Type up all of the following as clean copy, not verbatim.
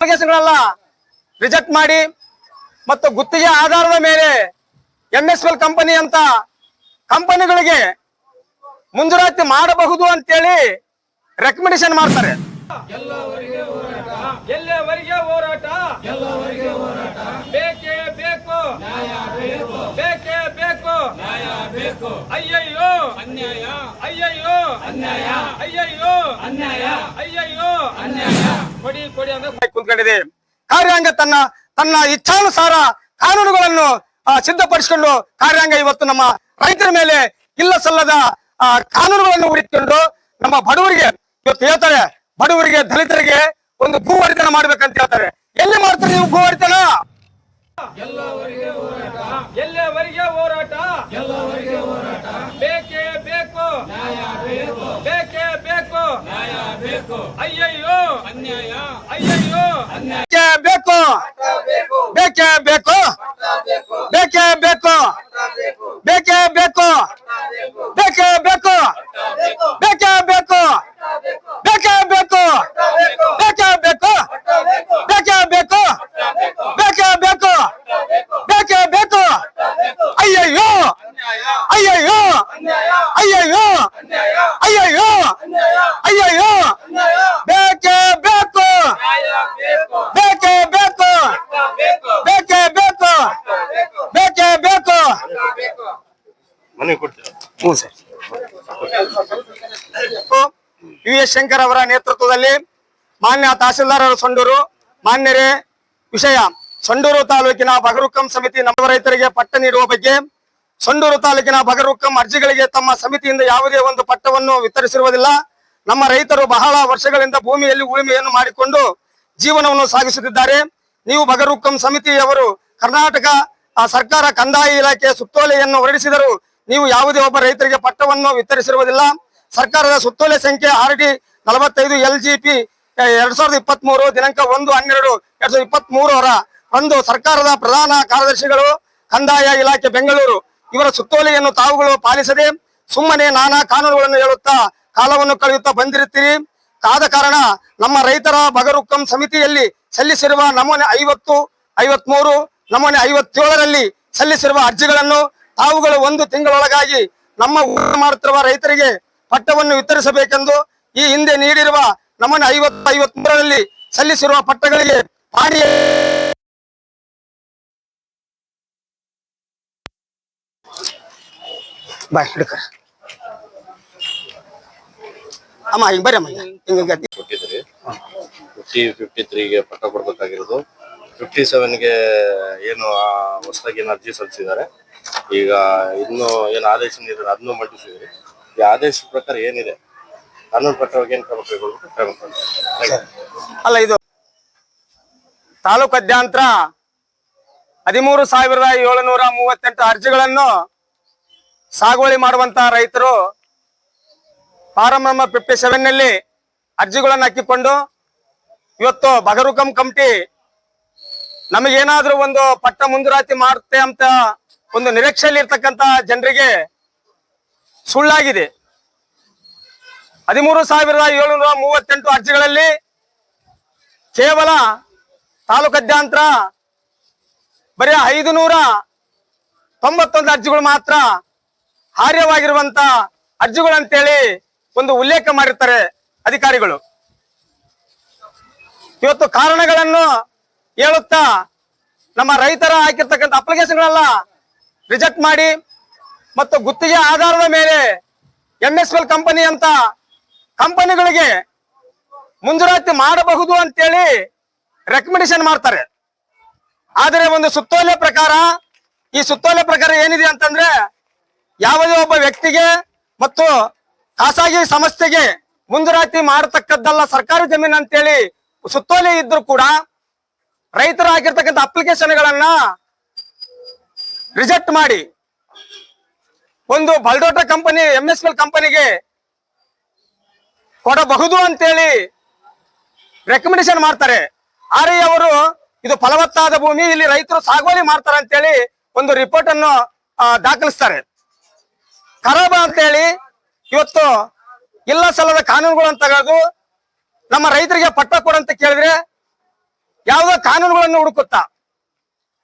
ಅಪ್ಲಿಕೇಶನ್ಗಳೆಲ್ಲ reject ಮಾಡಿ ಮತ್ತು ಗುತ್ತಿಗೆ ಆಧಾರದ ಮೇಲೆ MSPL ಕಂಪನಿ ಅಂತ ಕಂಪನಿಗಳಿಗೆ ಮುಂಜೂರಾತಿ ಮಾಡಬಹುದು ಅಂತೇಳಿ ರೆಕಮೆಂಡೇಶನ್ ಮಾಡ್ತಾರೆ. ಎಲ್ಲವರೆಗೆ ಹೋರಾಟ ಬೇಕೇ ಬೇಕು ಬೇಕೇ ಬೇಕು ಅಯ್ಯಯ್ಯೋ ಅನ್ಯಾಯ ಅಯ್ಯಯ್ಯೋ ಅನ್ಯಾಯ ಅಯ್ಯಯ್ಯೋ ಅನ್ಯಾಯ ಅಯ್ಯಯ್ಯೋ ಅನ್ಯಾಯ ಕೊಡಿ ಕೊಡಿ ಅಂತ ಕುಂತ್ಕೊಂಡಿದೆ. ಕಾರ್ಯಾಂಗ ತನ್ನ ತನ್ನ ಇಚ್ಛಾನುಸಾರ ಕಾನೂನುಗಳನ್ನು ಸಿದ್ಧಪಡಿಸಿಕೊಂಡು ಕಾರ್ಯಾಂಗ ಇವತ್ತು ನಮ್ಮ ರೈತರ ಮೇಲೆ ಇಲ್ಲ ಸಲ್ಲದ ಕಾನೂನುಗಳನ್ನು ಹುಡುಕಿಕೊಂಡು ನಮ್ಮ ಬಡವರಿಗೆ ಇವತ್ತು ಹೇಳ್ತಾರೆ, ಬಡವರಿಗೆ ದಲಿತರಿಗೆ ಒಂದು ಭೂ ಒಡೆತನ ಮಾಡ್ಬೇಕಂತ ಹೇಳ್ತಾರೆ. ಎಲ್ಲಿ ಮಾಡ್ತಾರೆ ನೀವು ಭೂ ಒಡೆತನ? ಎಲ್ಲವರೆಗೆ ಹೋರಾಟ ಬೇಕೇ ಬೇಕು ಬೇಕೇ ಬೇಕು ಅಯ್ಯಯ್ಯೋ ಅನ್ಯಾಯ ಅಯ್ಯಯ್ಯೋ ಅನ್ಯಾಯ ಬೇಕು ಬೇಕೇ ಬೇಕು ಬೇಕೇ ಬೇಕು ಬೇಕೇ ಬೇಕು ಬೇಕೇ ಬೇಕು ಬೇಕೇ ಬೇಕು ಬೇಕೇ ಬೇಕು ಬೇಕೇ ಬೇಕು ಬೇಕೇ ಬೇಕು ಬೇಕೇ ಬೇಕು ಬೇಕೇ ಬೇಕು ಅಯ್ಯಯ್ಯೋ ಅಯ್ಯಯ್ಯೋ ಅಯ್ಯಯ್ಯೋ ಅಯ್ಯಯ್ಯೋ ಅಯ್ಯಯ್ಯೋ ಬೇಕೇ ಬೇಕು ಬೇಕೇ ಬೇಕು ಬೇಕೇ ಬೇಕು ಬೇಕೇ ಬೇಕು. ಹ್ಞೂ ಸರ್. US ಶಂಕರ್ ಅವರ ನೇತೃತ್ವದಲ್ಲಿ ಮಾನ್ಯ ತಹಸೀಲ್ದಾರ್ ಸಂಡೂರು ಮಾನ್ಯರೇ, ವಿಷಯ ಸಂಡೂರು ತಾಲೂಕಿನ ಬಗರುಕ್ಕಂ ಸಮಿತಿ ನಮ್ಮ ರೈತರಿಗೆ ಪಟ್ಟ ನೀಡುವ ಬಗ್ಗೆ ಸಂಡೂರು ತಾಲೂಕಿನ ಬಗರುಕ್ಕಂ ಅರ್ಜಿಗಳಿಗೆ ತಮ್ಮ ಸಮಿತಿಯಿಂದ ಯಾವುದೇ ಒಂದು ಪಟ್ಟವನ್ನು ವಿತರಿಸಿರುವುದಿಲ್ಲ. ನಮ್ಮ ರೈತರು ಬಹಳ ವರ್ಷಗಳಿಂದ ಭೂಮಿಯಲ್ಲಿ ಉಳುಮೆಯನ್ನು ಮಾಡಿಕೊಂಡು ಜೀವನವನ್ನು ಸಾಗಿಸುತ್ತಿದ್ದಾರೆ. ನೀವು ಬಗರುಕ್ಕಂ ಸಮಿತಿಯವರು ಕರ್ನಾಟಕ ಸರ್ಕಾರ ಕಂದಾಯ ಇಲಾಖೆ ಸುತ್ತೋಲೆಯನ್ನು ಹೊರಡಿಸಿದರು. ನೀವು ಯಾವುದೇ ಒಬ್ಬ ರೈತರಿಗೆ ಪಟ್ಟವನ್ನು ವಿತರಿಸಿರುವುದಿಲ್ಲ. ಸರ್ಕಾರದ ಸುತ್ತೋಲೆ ಸಂಖ್ಯೆ RD 45 LGP 2023 ದಿನಾಂಕ 1/12/2023 ರಂದು ಸರ್ಕಾರದ ಪ್ರಧಾನ ಕಾರ್ಯದರ್ಶಿಗಳು ಕಂದಾಯ ಇಲಾಖೆ ಬೆಂಗಳೂರು ಇವರ ಸುತ್ತೋಲೆಯನ್ನು ತಾವುಗಳು ಪಾಲಿಸದೆ ಸುಮ್ಮನೆ ನಾನಾ ಕಾನೂನುಗಳನ್ನು ಹೇಳುತ್ತಾ ಕಾಲವನ್ನು ಕಳೆಯುತ್ತಾ ಬಂದಿರುತ್ತೀರಿ. ಆದ ಕಾರಣ ನಮ್ಮ ರೈತರ ಬಗರುಕ್ಕಂ ಸಮಿತಿಯಲ್ಲಿ ಸಲ್ಲಿಸಿರುವ ನಮೂನೆ 50, 53, ನಮೂನೆ 57ರಲ್ಲಿ ಸಲ್ಲಿಸಿರುವ ಅರ್ಜಿಗಳನ್ನು ತಾವುಗಳು 1 ತಿಂಗಳೊಳಗಾಗಿ ನಮ್ಮ ಮಾಡುತ್ತಿರುವ ರೈತರಿಗೆ ಪಟ್ಟವನ್ನು ವಿತರಿಸಬೇಕೆಂದು ಈ ಹಿಂದೆ ನೀಡಿರುವ ನಮೂನೆ 50, 53ರಲ್ಲಿ ಸಲ್ಲಿಸಿರುವ ಪಟ್ಟಗಳಿಗೆ ಪಾಡಿ ಬಾಯ್ ಹಿಡ್ಕ ಅಮ್ಮ ಹಿಂಗ್ ಬರ್ರಿ ಅಮ್ಮ ಹಿಂಗ 53ಗೆ ಪಟ್ಟ ಕೊಡ್ಬೇಕಾಗಿರೋದು 57ಗೆ ಏನು ಹೊಸದಾಗಿ ಏನು ಅರ್ಜಿ ಸಲ್ಲಿಸಿದ್ದಾರೆ. ಈಗ ಇನ್ನು ಏನು ಆದೇಶ ನೀಡಿದ್ರೆ ಅದನ್ನು ಮಂಡಿಸಿದ್ರಿ. ಈ ಆದೇಶ ಪ್ರಕಾರ ಏನಿದೆ ಕಾನೂನು ಪ್ರಕಾರವಾಗಿ ಏನು ಕ್ರಮ ಕೈಗೊಳ್ಬೇಕು? ಅಲ್ಲ, ಇದು ತಾಲೂಕಾದ್ಯಂತರ 13,738 ಅರ್ಜಿಗಳನ್ನು ಸಾಗುವಳಿ ಮಾಡುವಂತ ರೈತರು ಫಾರಂ ನಂಬರ್ 57ನಲ್ಲಿ ಅರ್ಜಿಗಳನ್ನು ಹಾಕಿಕೊಂಡು ಇವತ್ತು ಬಗರುಕ್ಕಂ ಕಮಿಟಿ ನಮಗೇನಾದ್ರೂ ಒಂದು ಪಟ್ಟ ಮುಂಜೂರಾತಿ ಮಾಡುತ್ತೆ ಅಂತ ಒಂದು ನಿರೀಕ್ಷೆಯಲ್ಲಿ ಇರ್ತಕ್ಕಂತ ಜನರಿಗೆ ಸುಳ್ಳಾಗಿದೆ. 13,738 ಅರ್ಜಿಗಳಲ್ಲಿ ಕೇವಲ ತಾಲೂಕಾದ್ಯಂತರ ಬರೀ 591 ಅರ್ಜಿಗಳು ಮಾತ್ರ ಹಾರ್ಯವಾಗಿರುವಂತ ಅರ್ಜಿಗಳು ಅಂತೇಳಿ ಒಂದು ಉಲ್ಲೇಖ ಮಾಡಿರ್ತಾರೆ ಅಧಿಕಾರಿಗಳು. ಇವತ್ತು ಕಾರಣಗಳನ್ನು ಹೇಳುತ್ತಾ ನಮ್ಮ ರೈತರ ಹಾಕಿರ್ತಕ್ಕಂಥ ಅಪ್ಲಿಕೇಶನ್ಗಳೆಲ್ಲ ರಿಜೆಕ್ಟ್ ಮಾಡಿ ಮತ್ತು ಗುತ್ತಿಗೆ ಆಧಾರದ ಮೇಲೆ MSPL ಕಂಪನಿ ಅಂತ ಕಂಪನಿಗಳಿಗೆ ಮುಂಜೂರಾತಿ ಮಾಡಬಹುದು ಅಂತೇಳಿ ರೆಕಮೆಂಡೇಶನ್ ಮಾಡ್ತಾರೆ. ಆದರೆ ಒಂದು ಸುತ್ತೋಲೆ ಪ್ರಕಾರ, ಈ ಸುತ್ತೋಲೆ ಪ್ರಕಾರ ಏನಿದೆ ಅಂತಂದ್ರೆ ಯಾವುದೇ ಒಬ್ಬ ವ್ಯಕ್ತಿಗೆ ಮತ್ತು ಖಾಸಗಿ ಸಂಸ್ಥೆಗೆ ಮುಂಜೂರಾತಿ ಮಾಡತಕ್ಕದ್ದಲ್ಲ ಸರ್ಕಾರಿ ಜಮೀನು ಅಂತೇಳಿ ಸುತ್ತೋಲೆ ಇದ್ರು ಕೂಡ ರೈತರು ಹಾಕಿರ್ತಕ್ಕಂಥ ಅಪ್ಲಿಕೇಶನ್ಗಳನ್ನ ರಿಜೆಕ್ಟ್ ಮಾಡಿ ಒಂದು ಬಲ್ಡೋಟ ಕಂಪನಿ MSPL ಕಂಪನಿಗೆ ಕೊಡಬಹುದು ಅಂತೇಳಿ ರೆಕಮೆಂಡೇಶನ್ ಮಾಡ್ತಾರೆ. ಆದ್ರೆ ಅವರು ಇದು ಫಲವತ್ತಾದ ಭೂಮಿ, ಇಲ್ಲಿ ರೈತರು ಸಾಗುವಳಿ ಮಾಡ್ತಾರೆ ಅಂತೇಳಿ ಒಂದು ರಿಪೋರ್ಟ್ ಅನ್ನು ದಾಖಲಿಸ್ತಾರೆ. ಖರಾಬ ಅಂತೇಳಿ ಇವತ್ತು ಇಲ್ಲ ಸಲ್ಲದ ಕಾನೂನುಗಳನ್ನು ತೆಗೆದು ನಮ್ಮ ರೈತರಿಗೆ ಪಟ್ಟ ಕೊಡಂತ ಕೇಳಿದ್ರೆ ಯಾವುದೋ ಕಾನೂನುಗಳನ್ನು ಹುಡುಕುತ್ತಾ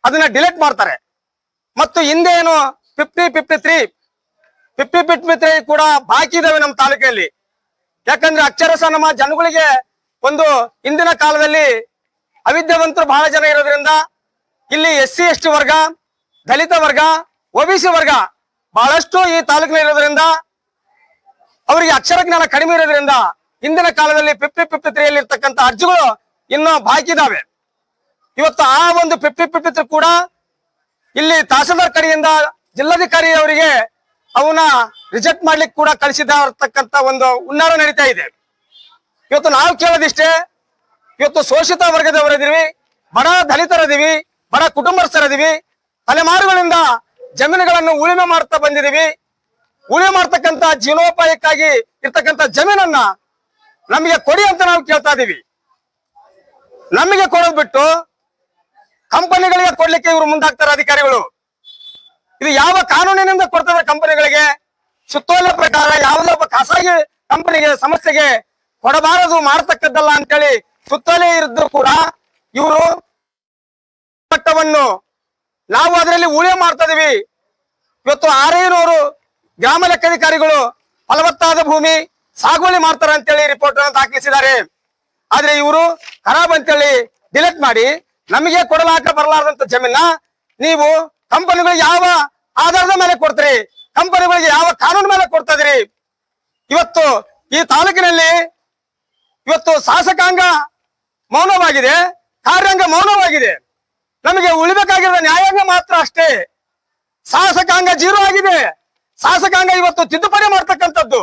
ಅದನ್ನ ಡಿಲೀಟ್ ಮಾಡ್ತಾರೆ. ಮತ್ತು ಹಿಂದೆ ಏನು 50-53 ಕೂಡ ಬಾಕಿ ಇದಾವೆ ನಮ್ಮ ತಾಲೂಕಿನಲ್ಲಿ. ಯಾಕಂದ್ರೆ ಅಕ್ಷರಶಃ ನಮ್ಮ ಜನಗಳಿಗೆ ಒಂದು ಹಿಂದಿನ ಕಾಲದಲ್ಲಿ ಅವಿದ್ಯಾವಂತರು ಬಹಳ ಜನ ಇರೋದ್ರಿಂದ ಇಲ್ಲಿ SC/ST ವರ್ಗ, ದಲಿತ ವರ್ಗ, OBC ವರ್ಗ ಬಹಳಷ್ಟು ಈ ತಾಲೂಕಿನಲ್ಲಿ ಇರೋದ್ರಿಂದ ಅವರಿಗೆ ಅಕ್ಷರ ಜ್ಞಾನ ಕಡಿಮೆ ಇರೋದ್ರಿಂದ ಹಿಂದಿನ ಕಾಲದಲ್ಲಿ 50-53 ಇರ್ತಕ್ಕಂಥ ಅರ್ಜಿಗಳು ಇನ್ನೂ ಬಾಕಿ ಇದಾವೆ. ಇವತ್ತು ಆ ಒಂದು 50-53 ಕೂಡ ಇಲ್ಲಿ ತಹಸೀಲ್ದಾರ್ ಕಡೆಯಿಂದ ಜಿಲ್ಲಾಧಿಕಾರಿ ಅವರಿಗೆ ಅವನ್ನ ರಿಜೆಕ್ಟ್ ಮಾಡ್ಲಿಕ್ಕೆ ಕೂಡ ಕಳಿಸಿರ್ತಕ್ಕಂಥ ಒಂದು ಹುನ್ನಾರ ನಡೀತಾ ಇದೆ. ಇವತ್ತು ನಾವು ಕೇಳೋದಿಷ್ಟೇ, ಇವತ್ತು ಶೋಷಿತ ವರ್ಗದವರಿದೀವಿ, ಬಡ ದಲಿತರದೀವಿ, ಬಡ ಕುಟುಂಬಸ್ಥರದೀವಿ, ತಲೆಮಾರುಗಳಿಂದ ಜಮೀನುಗಳನ್ನು ಉಳುಮೆ ಮಾಡ್ತಾ ಬಂದಿದೀವಿ. ಉಳುಮೆ ಮಾಡ್ತಕ್ಕಂಥ ಜೀವನೋಪಾಯಕ್ಕಾಗಿ ಇರ್ತಕ್ಕಂಥ ಜಮೀನನ್ನ ನಮಗೆ ಕೊಡಿ ಅಂತ ನಾವು ಕೇಳ್ತಾ ಇದೀವಿ. ನಮಗೆ ಕೊಡೋದು ಬಿಟ್ಟು ಕಂಪನಿಗಳಿಗೆ ಕೊಡ್ಲಿಕ್ಕೆ ಇವರು ಮುಂದಾಗ್ತಾರೆ ಅಧಿಕಾರಿಗಳು. ಇದು ಯಾವ ಕಾನೂನಿನಿಂದ ಕೊಡ್ತಾರೆ ಕಂಪನಿಗಳಿಗೆ? ಸುತ್ತೋಲೆ ಪ್ರಕಾರ ಯಾವುದೇ ಒಬ್ಬ ಖಾಸಗಿ ಕಂಪನಿಗೆ, ಸಂಸ್ಥೆಗೆ ಕೊಡಬಾರದು, ಮಾಡತಕ್ಕದ್ದಲ್ಲ ಅಂತೇಳಿ ಸುತ್ತೋಲೆ ಇರಿದ್ರು ಕೂಡ ಇವರು ಮಟ್ಟವನ್ನು ನಾವು ಅದರಲ್ಲಿ ಉಳುಮೆ ಮಾಡ್ತಾ ಇದೀವಿ. ಇವತ್ತು 600 ಗ್ರಾಮ ಲೆಕ್ಕಾಧಿಕಾರಿಗಳು ಫಲವತ್ತಾದ ಭೂಮಿ ಸಾಗುವಳಿ ಮಾಡ್ತಾರೆ ಅಂತೇಳಿ ರಿಪೋರ್ಟ್ ಅನ್ನು ದಾಖಲಿಸಿದ್ದಾರೆ. ಆದ್ರೆ ಇವರು ಖರಾಬ್ ಅಂತೇಳಿ ಡಿಲೀಟ್ ಮಾಡಿ ನಮಗೆ ಕೊಡಲಾಕ ಬರಲಾರದಂತ ಜಮೀನ ನೀವು ಕಂಪನಿಗಳಿಗೆ ಯಾವ ಆಧಾರದ ಮೇಲೆ ಕೊಡ್ತೀರಿ? ಕಂಪನಿಗಳಿಗೆ ಯಾವ ಕಾನೂನು ಮೇಲೆ ಕೊಡ್ತಾ ಇದೀರಿ? ಇವತ್ತು ಈ ತಾಲೂಕಿನಲ್ಲಿ ಇವತ್ತು ಶಾಸಕಾಂಗ ಮೌನವಾಗಿದೆ, ಕಾರ್ಯಾಂಗ ಮೌನವಾಗಿದೆ. ನಮಗೆ ಉಳಿಬೇಕಾಗಿರೋ ನ್ಯಾಯಾಂಗ ಮಾತ್ರ ಅಷ್ಟೇ. ಶಾಸಕಾಂಗ 0 ಆಗಿದೆ. ಶಾಸಕಾಂಗ ಇವತ್ತು ತಿದ್ದುಪಡಿ ಮಾಡ್ತಕ್ಕಂಥದ್ದು.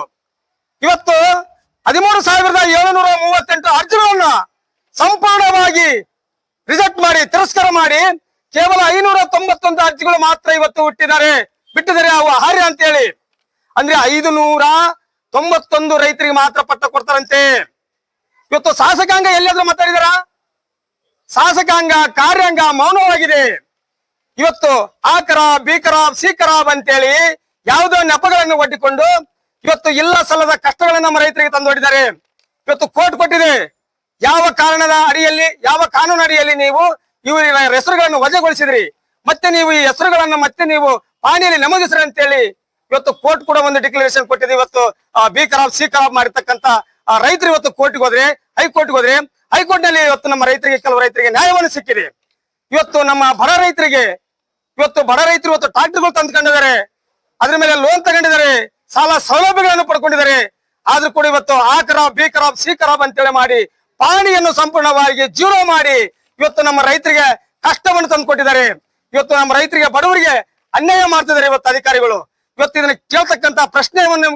ಇವತ್ತು 13,738 ಅರ್ಜಿಗಳನ್ನ ಸಂಪೂರ್ಣವಾಗಿ ರಿಜೆಕ್ಟ್ ಮಾಡಿ, ತಿರಸ್ಕಾರ ಮಾಡಿ ಕೇವಲ 591 ಅರ್ಜಿಗಳು ಮಾತ್ರ ಇವತ್ತು ಬಿಟ್ಟಿದ್ದಾರೆ ಅವು ಅರ್ಹ ಅಂತ ಹೇಳಿ. ಅಂದ್ರೆ 591 ರೈತರಿಗೆ ಮಾತ್ರ ಪಟ್ಟ ಕೊಡ್ತಾರಂತೆ. ಇವತ್ತು ಶಾಸಕಾಂಗ ಎಲ್ಲಾದ್ರೂ ಮಾತಾಡಿದಾರ? ಶಾಸಕಾಂಗ ಕಾರ್ಯಾಂಗ ಮೌನವಾಗಿದೆ. ಇವತ್ತು ಆ ಖರಾಬ್, ಬಿ ಖರಾಬ್, ಸಿ ಖರಾಬ್ ಅಂತೇಳಿ ಯಾವುದೋ ನೆಪಗಳನ್ನು ಒಡ್ಡಿಕೊಂಡು ಇವತ್ತು ಇಲ್ಲ ಸಲ್ಲದ ಕಷ್ಟಗಳನ್ನ ನಮ್ಮ ರೈತರಿಗೆ ತಂದೊಡ್ಡಿದ್ದಾರೆ. ಇವತ್ತು ಕೋರ್ಟ್ ಕೊಟ್ಟಿದೆ, ಯಾವ ಕಾರಣದ ಅಡಿಯಲ್ಲಿ, ಯಾವ ಕಾನೂನು ಅಡಿಯಲ್ಲಿ ನೀವು ಇವರ ಹೆಸರುಗಳನ್ನು ವಜಾಗೊಳಿಸಿದ್ರಿ, ಮತ್ತೆ ನೀವು ಈ ಹೆಸರುಗಳನ್ನ ಮತ್ತೆ ನೀವು ಪಾಣಿಯಲ್ಲಿ ನಮೂದಿಸ್ರಿ ಅಂತೇಳಿ ಇವತ್ತು ಕೋರ್ಟ್ ಕೂಡ ಒಂದು ಡಿಕ್ಲರೇಷನ್ ಕೊಟ್ಟಿದೆ. ಇವತ್ತು ಬಿ ಖರಾಬ್, ಸಿ ಖರಾಬ್ ಮಾಡಿರ್ತಕ್ಕಂಥ ರೈತರು ಇವತ್ತು ಕೋರ್ಟ್ಗೆ ಹೋದ್ರೆ, ಹೈಕೋರ್ಟ್ಗೆ ಹೋದ್ರೆ, ಹೈಕೋರ್ಟ್ ನಲ್ಲಿ ಇವತ್ತು ನಮ್ಮ ರೈತರಿಗೆ, ಕೆಲವು ರೈತರಿಗೆ ನ್ಯಾಯವನ್ನು ಸಿಕ್ಕಿದೆ. ಇವತ್ತು ನಮ್ಮ ಬಡ ರೈತರಿಗೆ ಇವತ್ತು ಟ್ರಾಕ್ಟರ್ಗಳು ತಂದ್ಕೊಂಡಿದ್ದಾರೆ, ಅದ್ರ ಮೇಲೆ ಲೋನ್ ತಗೊಂಡಿದ್ದಾರೆ, ಸಾಲ ಸೌಲಭ್ಯಗಳನ್ನು ಪಡ್ಕೊಂಡಿದ್ದಾರೆ. ಆದ್ರೂ ಕೂಡ ಇವತ್ತು ಆ ಖರಾಬ್, ಬಿ ಖರಾಬ್, ಸಿ ಖರಾಬ್ ಅಂತೇಳಿ ಮಾಡಿ ಪಾಣಿಯನ್ನು ಸಂಪೂರ್ಣವಾಗಿ 0 ಮಾಡಿ ಇವತ್ತು ನಮ್ಮ ರೈತರಿಗೆ ಕಷ್ಟವನ್ನು ತಂದುಕೊಟ್ಟಿದ್ದಾರೆ. ಇವತ್ತು ನಮ್ಮ ರೈತರಿಗೆ, ಬಡವರಿಗೆ ಅನ್ಯಾಯ ಮಾಡ್ತಿದ್ದಾರೆ ಇವತ್ತು ಅಧಿಕಾರಿಗಳು. ಇವತ್ತು ಇದನ್ನ ಕೇಳ್ತಕ್ಕಂತ ಪ್ರಶ್ನೆಯನ್ನು